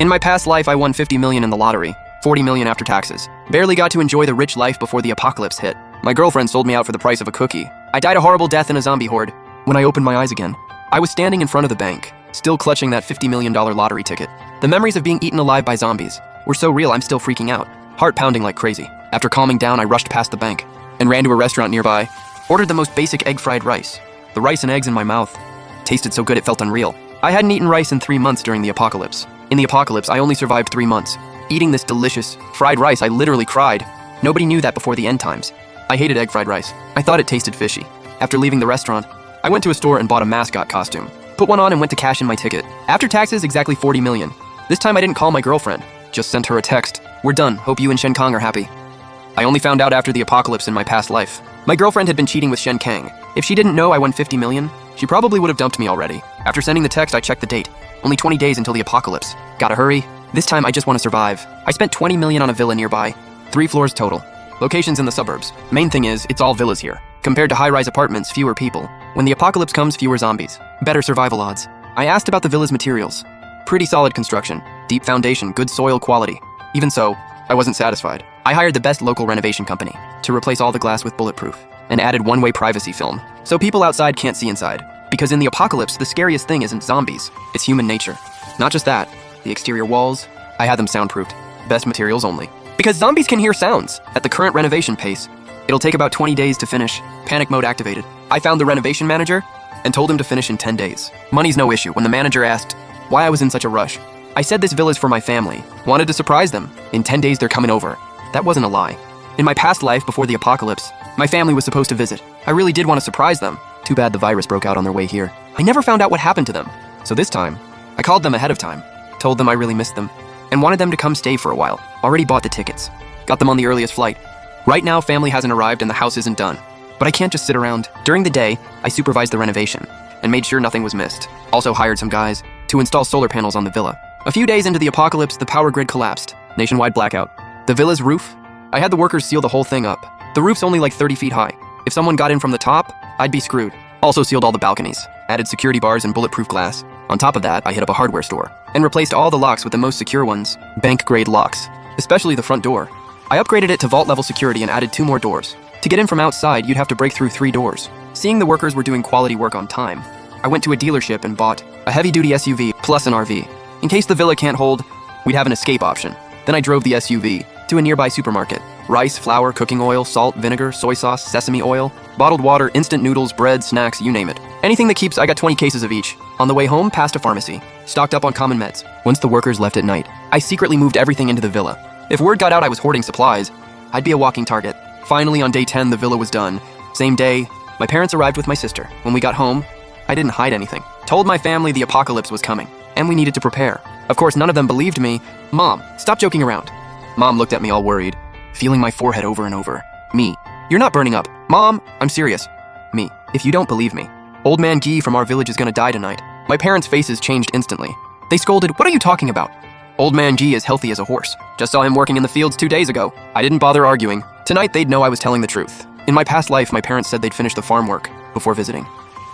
In my past life, I won 50 million in the lottery, 40 million after taxes. Barely got to enjoy the rich life before the apocalypse hit. My girlfriend sold me out for the price of a cookie. I died a horrible death in a zombie horde. When I opened my eyes again, I was standing in front of the bank, still clutching that $50 million lottery ticket. The memories of being eaten alive by zombies were so real I'm still freaking out, heart pounding like crazy. After calming down, I rushed past the bank and ran to a restaurant nearby, ordered the most basic egg fried rice. The rice and eggs in my mouth tasted so good it felt unreal. I hadn't eaten rice in 3 months during the apocalypse. In the apocalypse, I only survived 3 months. Eating this delicious fried rice, I literally cried. Nobody knew that before the end times. I hated egg fried rice. I thought it tasted fishy. After leaving the restaurant, I went to a store and bought a mascot costume. Put one on and went to cash in my ticket. After taxes, exactly 40 million. This time I didn't call my girlfriend, just sent her a text. We're done, hope you and Shen Kang are happy. I only found out after the apocalypse in my past life. My girlfriend had been cheating with Shen Kang. If she didn't know I won 50 million, she probably would have dumped me already. After sending the text, I checked the date. Only 20 days until the apocalypse. Gotta hurry. This time I just want to survive. I spent 20 million on a villa nearby. 3 floors total. Locations in the suburbs. Main thing is, it's all villas here. Compared to high-rise apartments, fewer people. When the apocalypse comes, fewer zombies. Better survival odds. I asked about the villa's materials. Pretty solid construction. Deep foundation, good soil quality. Even so, I wasn't satisfied. I hired the best local renovation company to replace all the glass with bulletproof and added one-way privacy film so people outside can't see inside. Because in the apocalypse, the scariest thing isn't zombies, it's human nature. Not just that, the exterior walls, I had them soundproofed. Best materials only. Because zombies can hear sounds. At the current renovation pace, it'll take about 20 days to finish. Panic mode activated. I found the renovation manager and told him to finish in 10 days. Money's no issue. When the manager asked why I was in such a rush, I said this villa's for my family. Wanted to surprise them. In 10 days, they're coming over. That wasn't a lie. In my past life, before the apocalypse, my family was supposed to visit. I really did want to surprise them. Too bad the virus broke out on their way here. I never found out what happened to them. So this time, I called them ahead of time, told them I really missed them, and wanted them to come stay for a while. Already bought the tickets. Got them on the earliest flight. Right now, family hasn't arrived and the house isn't done. But I can't just sit around. During the day, I supervised the renovation and made sure nothing was missed. Also hired some guys to install solar panels on the villa. A few days into the apocalypse, the power grid collapsed. Nationwide blackout. The villa's roof? I had the workers seal the whole thing up. The roof's only like 30 feet high. If someone got in from the top, I'd be screwed. Also sealed all the balconies. Added security bars and bulletproof glass. On top of that, I hit up a hardware store and replaced all the locks with the most secure ones, bank-grade locks, especially the front door. I upgraded it to vault-level security and added 2 more doors. To get in from outside, you'd have to break through 3 doors. Seeing the workers were doing quality work on time, I went to a dealership and bought a heavy-duty SUV plus an RV. In case the villa can't hold, we'd have an escape option. Then I drove the SUV to a nearby supermarket. Rice, flour, cooking oil, salt, vinegar, soy sauce, sesame oil, bottled water, instant noodles, bread, snacks, you name it. Anything that keeps, I got 20 cases of each. On the way home, past a pharmacy. Stocked up on common meds. Once the workers left at night, I secretly moved everything into the villa. If word got out I was hoarding supplies, I'd be a walking target. Finally, on day 10, the villa was done. Same day, my parents arrived with my sister. When we got home, I didn't hide anything. Told my family the apocalypse was coming, and we needed to prepare. Of course, none of them believed me. Mom, stop joking around. Mom looked at me all worried, feeling my forehead over and over. Me, you're not burning up. Mom, I'm serious. Me, if you don't believe me, Old Man Guy from our village is gonna die tonight. My parents' faces changed instantly. They scolded, what are you talking about? Old Man Guy is healthy as a horse. Just saw him working in the fields 2 days ago. I didn't bother arguing. Tonight they'd know I was telling the truth. In my past life, my parents said they'd finish the farm work before visiting.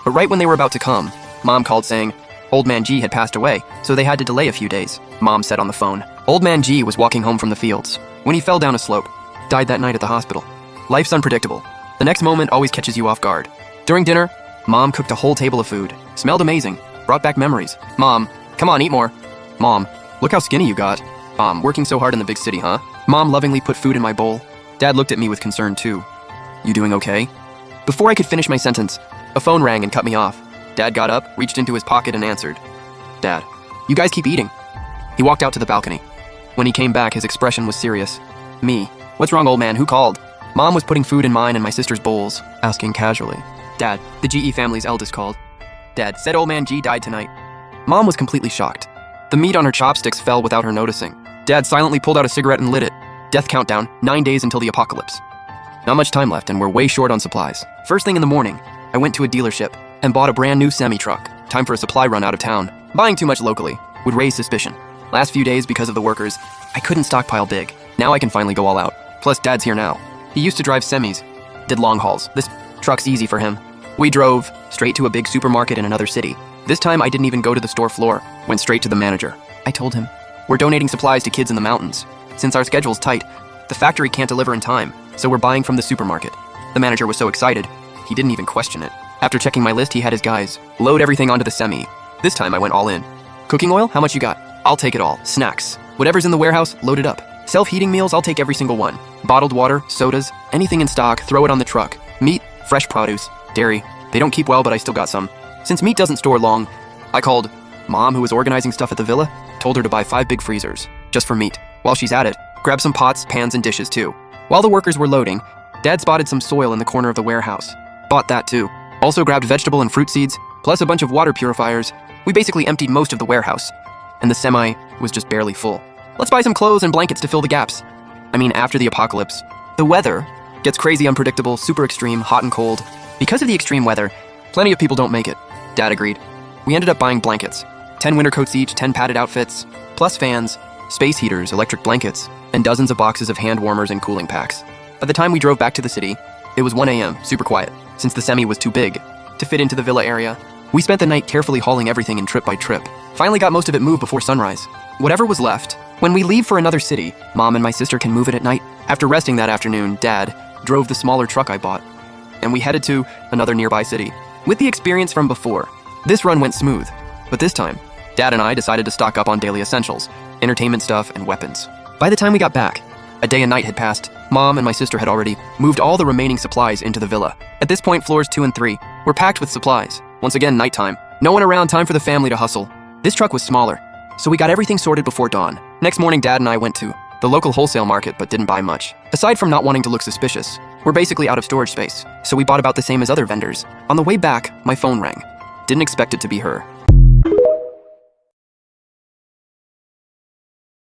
But right when they were about to come, Mom called saying, Old Man G had passed away, so they had to delay a few days. Mom said on the phone. Old Man G was walking home from the fields when he fell down a slope. Died that night at the hospital. Life's unpredictable. The next moment always catches you off guard. During dinner, Mom cooked a whole table of food. Smelled amazing. Brought back memories. Mom, come on, eat more. Mom, look how skinny you got. Mom, working so hard in the big city, huh? Mom lovingly put food in my bowl. Dad looked at me with concern too. You doing okay? Before I could finish my sentence, a phone rang and cut me off. Dad got up, reached into his pocket and answered. Dad, you guys keep eating. He walked out to the balcony. When he came back, his expression was serious. Me, what's wrong, old man? Who called? Mom was putting food in mine and my sister's bowls, asking casually. Dad, the GE family's eldest called. Dad, said Old Man G died tonight. Mom was completely shocked. The meat on her chopsticks fell without her noticing. Dad silently pulled out a cigarette and lit it. Death countdown, 9 days until the apocalypse. Not much time left and we're way short on supplies. First thing in the morning, I went to a dealership and bought a brand new semi-truck. Time for a supply run out of town. Buying too much locally would raise suspicion. Last few days, because of the workers, I couldn't stockpile big. Now I can finally go all out. Plus, Dad's here now. He used to drive semis, did long hauls. This truck's easy for him. We drove straight to a big supermarket in another city. This time, I didn't even go to the store floor. Went straight to the manager. I told him, We're donating supplies to kids in the mountains. Since our schedule's tight, the factory can't deliver in time, so we're buying from the supermarket. The manager was so excited, he didn't even question it. After checking my list, he had his guys load everything onto the semi. This time I went all in. Cooking oil? How much you got? I'll take it all. Snacks. Whatever's in the warehouse, load it up. Self-heating meals? I'll take every single one. Bottled water, sodas, anything in stock, throw it on the truck. Meat, fresh produce, dairy. They don't keep well, but I still got some. Since meat doesn't store long, I called Mom, who was organizing stuff at the villa, told her to buy 5 big freezers, just for meat. While she's at it, grab some pots, pans, and dishes too. While the workers were loading, Dad spotted some soil in the corner of the warehouse. Bought that too. Also grabbed vegetable and fruit seeds, plus a bunch of water purifiers. We basically emptied most of the warehouse, and the semi was just barely full. Let's buy some clothes and blankets to fill the gaps. I mean, after the apocalypse, the weather gets crazy unpredictable, super extreme, hot and cold. Because of the extreme weather, plenty of people don't make it. Dad agreed. We ended up buying blankets. 10 winter coats each, 10 padded outfits, plus fans, space heaters, electric blankets, and dozens of boxes of hand warmers and cooling packs. By the time we drove back to the city, it was 1 a.m., super quiet, since the semi was too big to fit into the villa area. We spent the night carefully hauling everything in trip by trip. Finally got most of it moved before sunrise. Whatever was left, when we leave for another city, Mom and my sister can move it at night. After resting that afternoon, Dad drove the smaller truck I bought, and we headed to another nearby city. With the experience from before, this run went smooth, but this time, Dad and I decided to stock up on daily essentials, entertainment stuff, and weapons. By the time we got back, a day and night had passed. Mom and my sister had already moved all the remaining supplies into the villa. At this point, floors 2 and 3 were packed with supplies. Once again, nighttime. No one around, time for the family to hustle. This truck was smaller, so we got everything sorted before dawn. Next morning, Dad and I went to the local wholesale market, but didn't buy much. Aside from not wanting to look suspicious, we're basically out of storage space, so we bought about the same as other vendors. On the way back, my phone rang. Didn't expect it to be her.